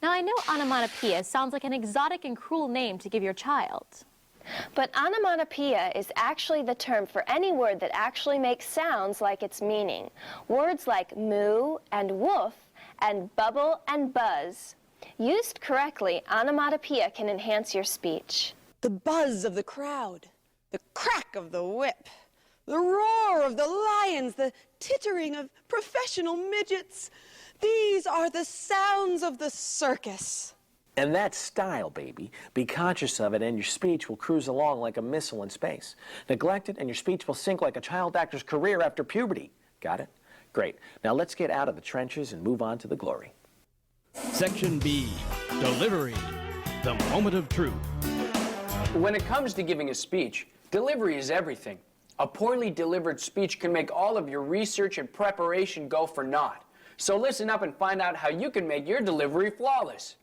Now, I know onomatopoeia sounds like an exotic and cruel name to give your child. But onomatopoeia is actually the term for any word that actually makes sounds like its meaning. Words like moo and woof and bubble and buzz. Used correctly, onomatopoeia can enhance your speech. The buzz of the crowd, the crack of the whip, the roar of the lions, the tittering of professional midgets. These are the sounds of the circus. And that's style, baby. Be conscious of it and your speech will cruise along like a missile in space. Neglect it and your speech will sink like a child actor's career after puberty. Got it? Great. Now let's get out of the trenches and move on to the glory. Section B, Delivery, the moment of truth. When it comes to giving a speech, delivery is everything. A poorly delivered speech can make all of your research and preparation go for naught. So listen up and find out how you can make your delivery flawless.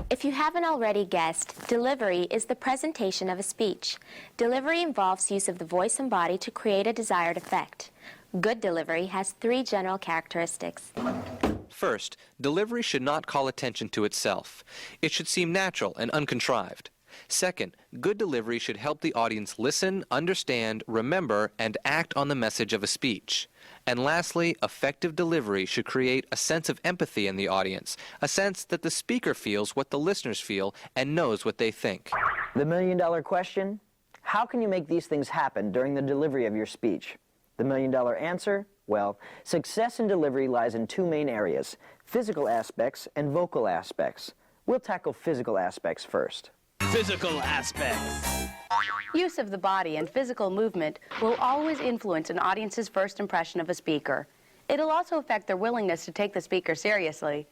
If you haven't already guessed, delivery is the presentation of a speech. Delivery involves use of the voice and body to create a desired effect. Good delivery has 3 general characteristics. First, delivery should not call attention to itself. It should seem natural and uncontrived. Second, good delivery should help the audience listen, understand, remember, and act on the message of a speech. And lastly, effective delivery should create a sense of empathy in the audience, a sense that the speaker feels what the listeners feel and knows what they think. The million-dollar question? How can you make these things happen during the delivery of your speech? The million-dollar answer? Well, success in delivery lies in 2 main areas, physical aspects and vocal aspects. We'll tackle physical aspects first. Physical aspects. Use of the body and physical movement will always influence an audience's first impression of a speaker. It'll also affect their willingness to take the speaker seriously.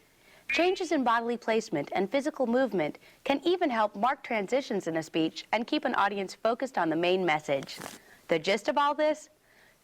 Changes in bodily placement and physical movement can even help mark transitions in a speech and keep an audience focused on the main message. The gist of all this?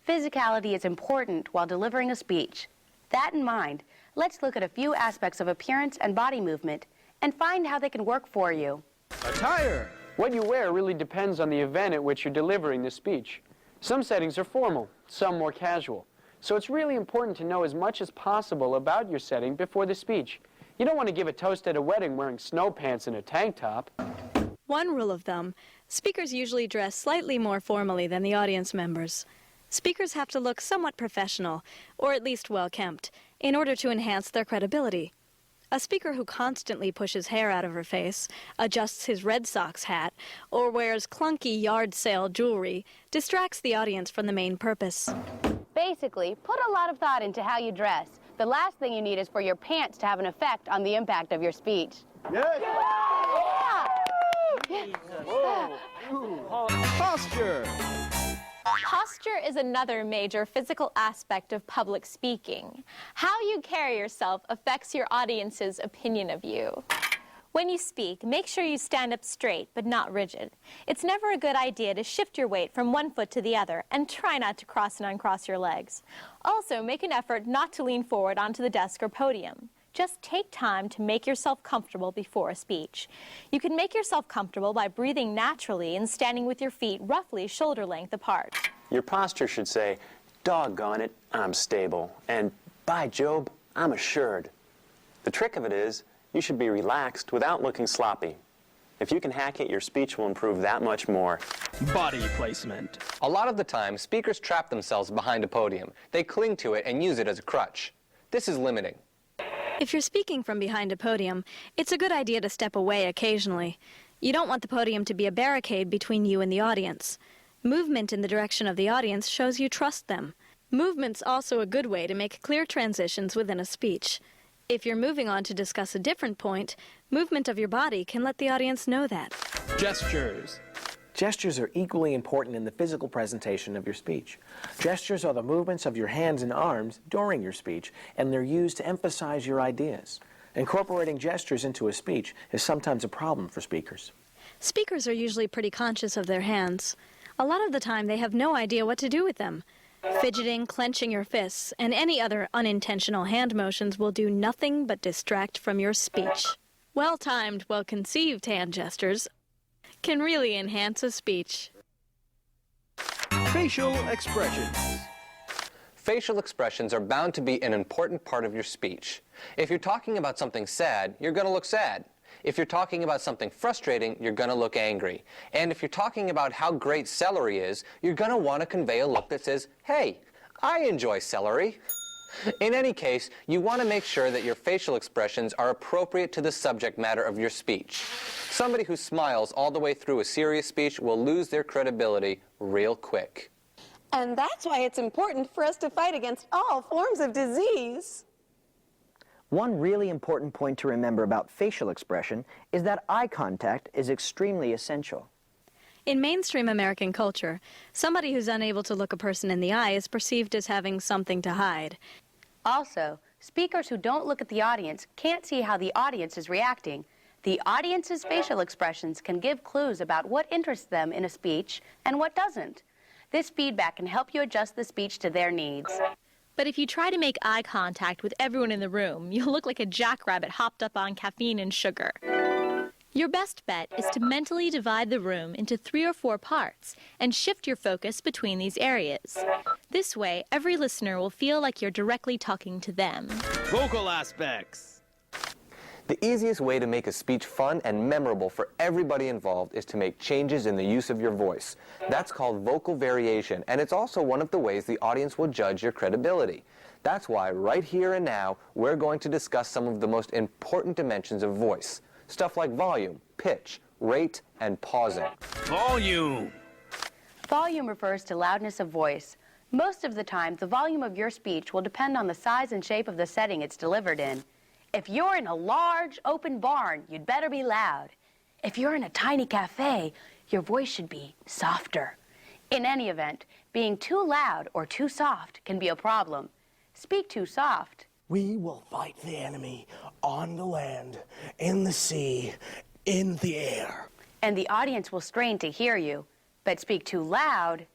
Physicality is important while delivering a speech. That in mind, let's look at a few aspects of appearance and body movement and find how they can work for you. Attire. What you wear really depends on the event at which you're delivering the speech. Some settings are formal, some more casual. So it's really important to know as much as possible about your setting before the speech. You don't want to give a toast at a wedding wearing snow pants and a tank top. One rule of thumb, speakers usually dress slightly more formally than the audience members. Speakers have to look somewhat professional, or at least well-kempt, in order to enhance their credibility. A speaker who constantly pushes hair out of her face, adjusts his Red Sox hat, or wears clunky yard sale jewelry distracts the audience from the main purpose. Basically, put a lot of thought into how you dress. The last thing you need is for your pants to have an effect on the impact of your speech. Yes. Posture. Posture is another major physical aspect of public speaking. How you carry yourself affects your audience's opinion of you. When you speak, make sure you stand up straight but not rigid. It's never a good idea to shift your weight from one foot to the other, and try not to cross and uncross your legs. Also, make an effort not to lean forward onto the desk or podium. Just take time to make yourself comfortable before a speech. You can make yourself comfortable by breathing naturally and standing with your feet roughly shoulder length apart. Your posture should say, "Doggone it, I'm stable," and "By Job, I'm assured." The trick of it is, you should be relaxed without looking sloppy. If you can hack it, your speech will improve that much more. Body placement. A lot of the time, speakers trap themselves behind a podium. They cling to it and use it as a crutch. This is limiting. If you're speaking from behind a podium, it's a good idea to step away occasionally. You don't want the podium to be a barricade between you and the audience. Movement in the direction of the audience shows you trust them. Movement's also a good way to make clear transitions within a speech. If you're moving on to discuss a different point, movement of your body can let the audience know that. Gestures. Gestures are equally important in the physical presentation of your speech. Gestures are the movements of your hands and arms during your speech, and they're used to emphasize your ideas. Incorporating gestures into a speech is sometimes a problem for speakers. Speakers are usually pretty conscious of their hands. A lot of the time they have no idea what to do with them. Fidgeting, clenching your fists, and any other unintentional hand motions will do nothing but distract from your speech. Well-timed, well-conceived hand gestures can really enhance a speech. Facial expressions. Facial expressions are bound to be an important part of your speech. If you're talking about something sad, you're going to look sad. If you're talking about something frustrating, you're going to look angry. And if you're talking about how great celery is, you're going to want to convey a look that says, "Hey, I enjoy celery." In any case, you want to make sure that your facial expressions are appropriate to the subject matter of your speech. Somebody who smiles all the way through a serious speech will lose their credibility real quick. And that's why it's important for us to fight against all forms of disease. One really important point to remember about facial expression is that eye contact is extremely essential. In mainstream American culture, somebody who's unable to look a person in the eye is perceived as having something to hide. Also, speakers who don't look at the audience can't see how the audience is reacting. The audience's facial expressions can give clues about what interests them in a speech and what doesn't. This feedback can help you adjust the speech to their needs. But if you try to make eye contact with everyone in the room, you'll look like a jackrabbit hopped up on caffeine and sugar. Your best bet is to mentally divide the room into 3 or 4 parts and shift your focus between these areas. This way, every listener will feel like you're directly talking to them. Vocal aspects. The easiest way to make a speech fun and memorable for everybody involved is to make changes in the use of your voice. That's called vocal variation, and it's also one of the ways the audience will judge your credibility. That's why right here and now, we're going to discuss some of the most important dimensions of voice. Stuff like volume, pitch, rate, and pausing. Volume. Volume refers to loudness of voice. Most of the time, the volume of your speech will depend on the size and shape of the setting it's delivered in. If you're in a large, open barn, you'd better be loud. If you're in a tiny cafe, your voice should be softer. In any event, being too loud or too soft can be a problem. Speak too soft. We will fight the enemy on the land, in the sea, in the air. And the audience will strain to hear you. But speak too loud.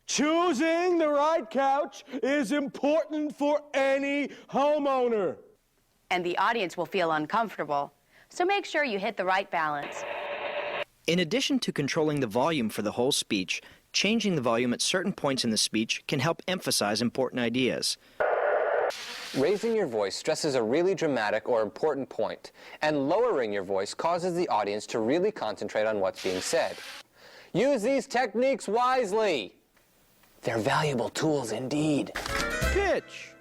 Choosing the right couch is important for any homeowner. And the audience will feel uncomfortable. So make sure you hit the right balance. In addition to controlling the volume for the whole speech, changing the volume at certain points in the speech can help emphasize important ideas. Raising your voice stresses a really dramatic or important point, and lowering your voice causes the audience to really concentrate on what's being said. Use these techniques wisely. They're valuable tools indeed. Pitch.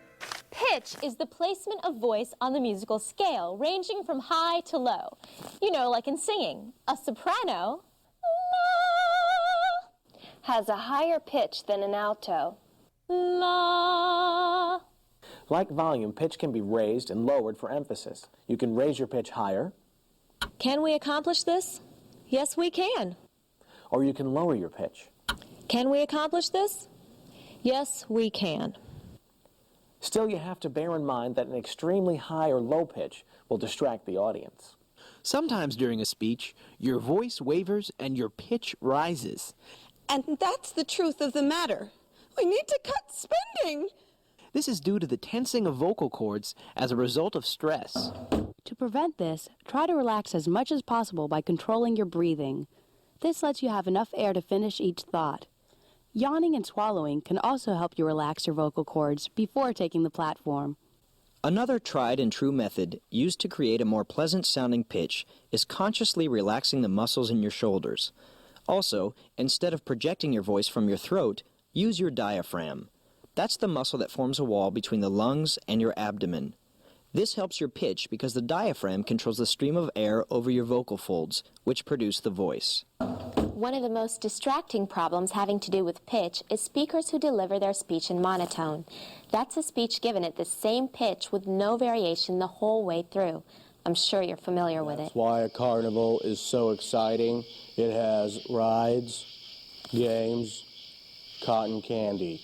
Pitch is the placement of voice on the musical scale, ranging from high to low. You know, like in singing. A soprano has a higher pitch than an alto. La. Like volume, pitch can be raised and lowered for emphasis. You can raise your pitch higher. Can we accomplish this? Yes, we can. Or you can lower your pitch. Can we accomplish this? Yes, we can. Still, you have to bear in mind that an extremely high or low pitch will distract the audience. Sometimes during a speech, your voice wavers and your pitch rises. And that's the truth of the matter. We need to cut spending. This is due to the tensing of vocal cords as a result of stress. To prevent this, try to relax as much as possible by controlling your breathing. This lets you have enough air to finish each thought. Yawning and swallowing can also help you relax your vocal cords before taking the platform. Another tried and true method used to create a more pleasant sounding pitch is consciously relaxing the muscles in your shoulders. Also, instead of projecting your voice from your throat, use your diaphragm. That's the muscle that forms a wall between the lungs and your abdomen. This helps your pitch because the diaphragm controls the stream of air over your vocal folds, which produce the voice. One of the most distracting problems having to do with pitch is speakers who deliver their speech in monotone. That's a speech given at the same pitch with no variation the whole way through. I'm sure you're familiar with it. That's why a carnival is so exciting. It has rides, games, cotton candy.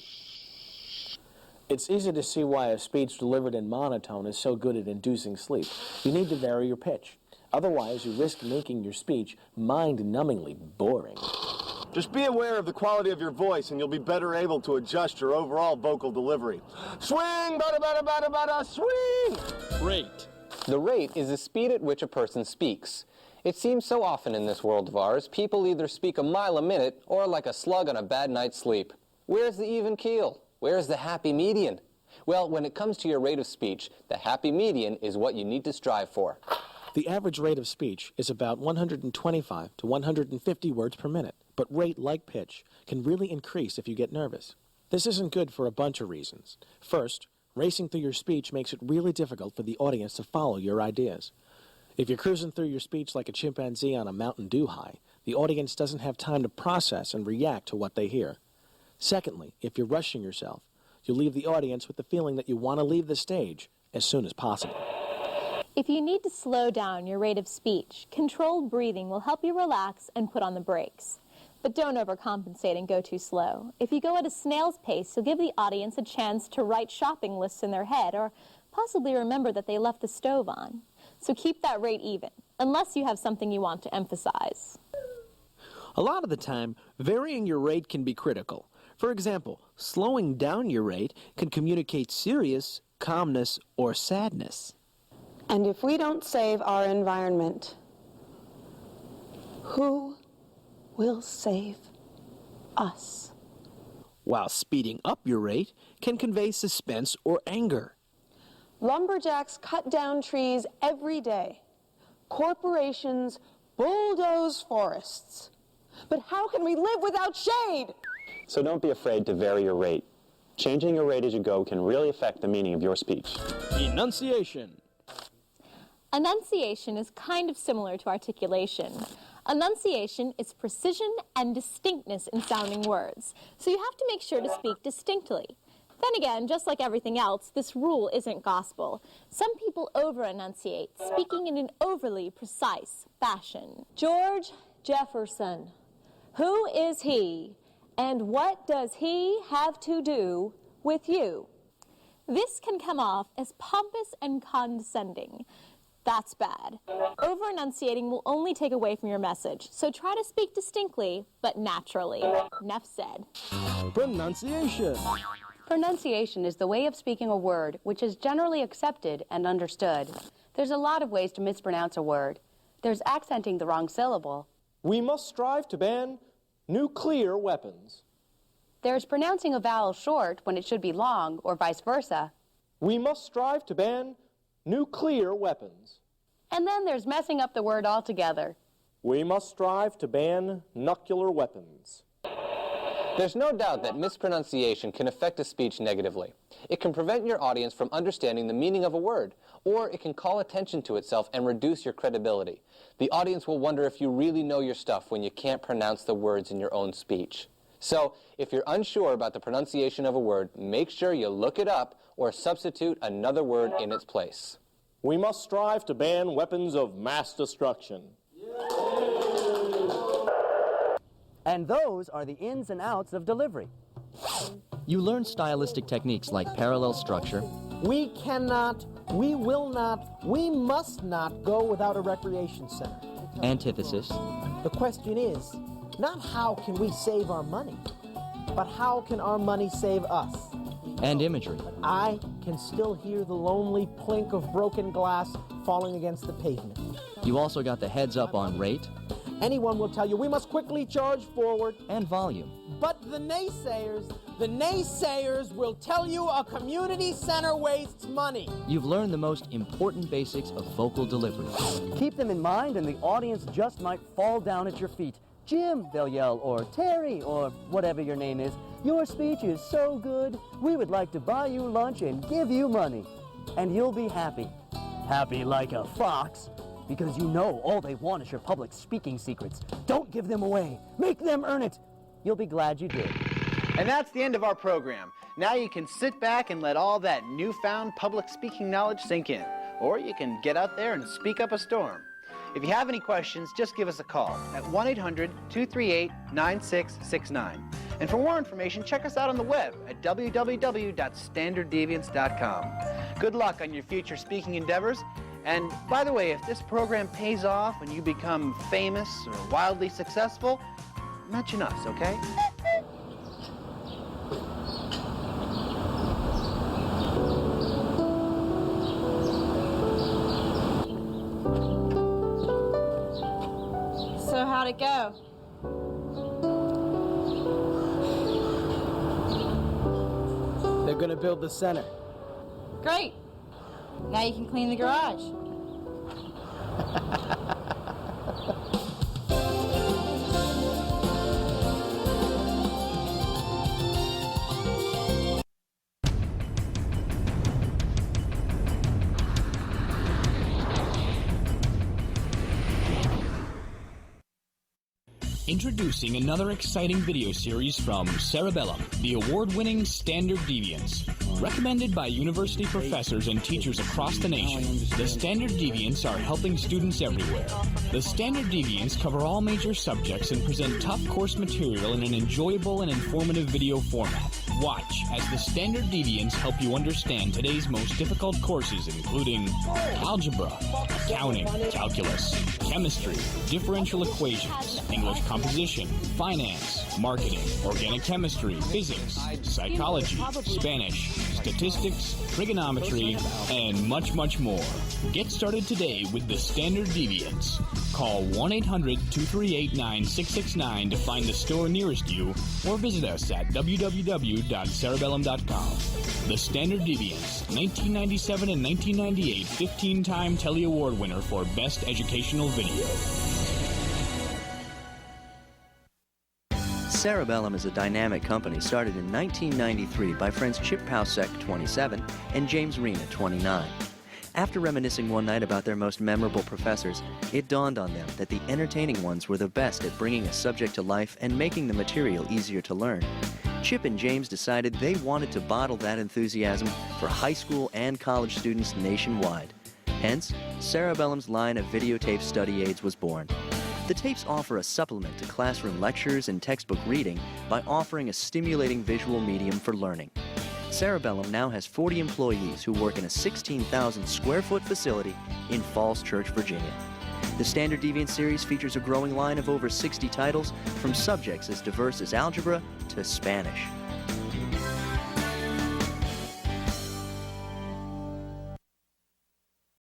It's easy to see why a speech delivered in monotone is so good at inducing sleep. You need to vary your pitch. Otherwise, you risk making your speech mind-numbingly boring. Just be aware of the quality of your voice and you'll be better able to adjust your overall vocal delivery. Swing, bada, bada, bada, bada, swing! Rate. The rate is the speed at which a person speaks. It seems so often in this world of ours, people either speak a mile a minute or like a slug on a bad night's sleep. Where's the even keel? Where's the happy median? Well, when it comes to your rate of speech, the happy median is what you need to strive for. The average rate of speech is about 125 to 150 words per minute, but rate, like pitch, can really increase if you get nervous. This isn't good for a bunch of reasons. First, racing through your speech makes it really difficult for the audience to follow your ideas. If you're cruising through your speech like a chimpanzee on a Mountain Dew high, the audience doesn't have time to process and react to what they hear. Secondly, if you're rushing yourself, you'll leave the audience with the feeling that you want to leave the stage as soon as possible. If you need to slow down your rate of speech, controlled breathing will help you relax and put on the brakes. But don't overcompensate and go too slow. If you go at a snail's pace, you'll give the audience a chance to write shopping lists in their head or possibly remember that they left the stove on. So keep that rate even, unless you have something you want to emphasize. A lot of the time, varying your rate can be critical. For example, slowing down your rate can communicate serious, calmness, or sadness. And if we don't save our environment, who will save us? While speeding up your rate can convey suspense or anger. Lumberjacks cut down trees every day. Corporations bulldoze forests. But how can we live without shade? So don't be afraid to vary your rate. Changing your rate as you go can really affect the meaning of your speech. Enunciation. Enunciation is kind of similar to articulation. Enunciation is precision and distinctness in sounding words, so you have to make sure to speak distinctly. Then again, just like everything else, this rule isn't gospel. Some people over-enunciate, speaking in an overly precise fashion. George Jefferson. Who is he, and what does he have to do with you? This can come off as pompous and condescending. That's bad. Over-enunciating will only take away from your message, so try to speak distinctly, but naturally. Enough said. Pronunciation. Pronunciation is the way of speaking a word which is generally accepted and understood. There's a lot of ways to mispronounce a word. There's accenting the wrong syllable. We must strive to ban nuclear weapons. There's pronouncing a vowel short when it should be long, or vice versa. We must strive to ban nuclear weapons. And then there's messing up the word altogether. We must strive to ban nuclear weapons. There's no doubt that mispronunciation can affect a speech negatively. It can prevent your audience from understanding the meaning of a word, or it can call attention to itself and reduce your credibility. The audience will wonder if you really know your stuff when you can't pronounce the words in your own speech. So, if you're unsure about the pronunciation of a word, make sure you look it up or substitute another word in its place. We must strive to ban weapons of mass destruction. And those are the ins and outs of delivery. You learn stylistic techniques like parallel structure. We cannot, we will not, we must not go without a recreation center. Antithesis. The question is, not how can we save our money, but how can our money save us? And imagery. I can still hear the lonely plink of broken glass falling against the pavement. You also got the heads up on rate. Anyone will tell you we must quickly charge forward. And volume. But the naysayers will tell you a community center wastes money. You've learned the most important basics of vocal delivery. Keep them in mind and the audience just might fall down at your feet. Jim, they'll yell, or Terry, or whatever your name is. Your speech is so good, we would like to buy you lunch and give you money. And you'll be happy. Happy like a fox. Because you know all they want is your public speaking secrets. Don't give them away. Make them earn it. You'll be glad you did. And that's the end of our program. Now you can sit back and let all that newfound public speaking knowledge sink in. Or you can get out there and speak up a storm. If you have any questions, just give us a call at 1-800-238-9669. And for more information, check us out on the web at www.standarddeviance.com. Good luck on your future speaking endeavors. And by the way, if this program pays off and you become famous or wildly successful, mention us, okay? So how'd it go? They're gonna build the center. Great. Now you can clean the garage. Introducing another exciting video series from Cerebellum, the award-winning Standard Deviance. Recommended by university professors and teachers across the nation, the Standard Deviants are helping students everywhere. The Standard Deviants cover all major subjects and present tough course material in an enjoyable and informative video format. Watch as the Standard Deviants help you understand today's most difficult courses, including algebra, accounting, calculus, chemistry, differential equations, English composition, finance, marketing, organic chemistry, physics, psychology, Spanish, statistics, trigonometry, and much, much more. Get started today with the Standard Deviants. Call 1-800-238-9669 to find the store nearest you, or visit us at www.cerebellum.com. The Standard Deviants, 1997 and 1998 15-time Telly Award winner for Best Educational Video. Cerebellum is a dynamic company started in 1993 by friends Chip Pausek, 27, and James Rena, 29. After reminiscing one night about their most memorable professors, it dawned on them that the entertaining ones were the best at bringing a subject to life and making the material easier to learn. Chip and James decided they wanted to bottle that enthusiasm for high school and college students nationwide. Hence, Cerebellum's line of videotape study aids was born. The tapes offer a supplement to classroom lectures and textbook reading by offering a stimulating visual medium for learning. Cerebellum now has 40 employees who work in a 16,000 square foot facility in Falls Church, Virginia. The Standard Deviant series features a growing line of over 60 titles from subjects as diverse as algebra to Spanish.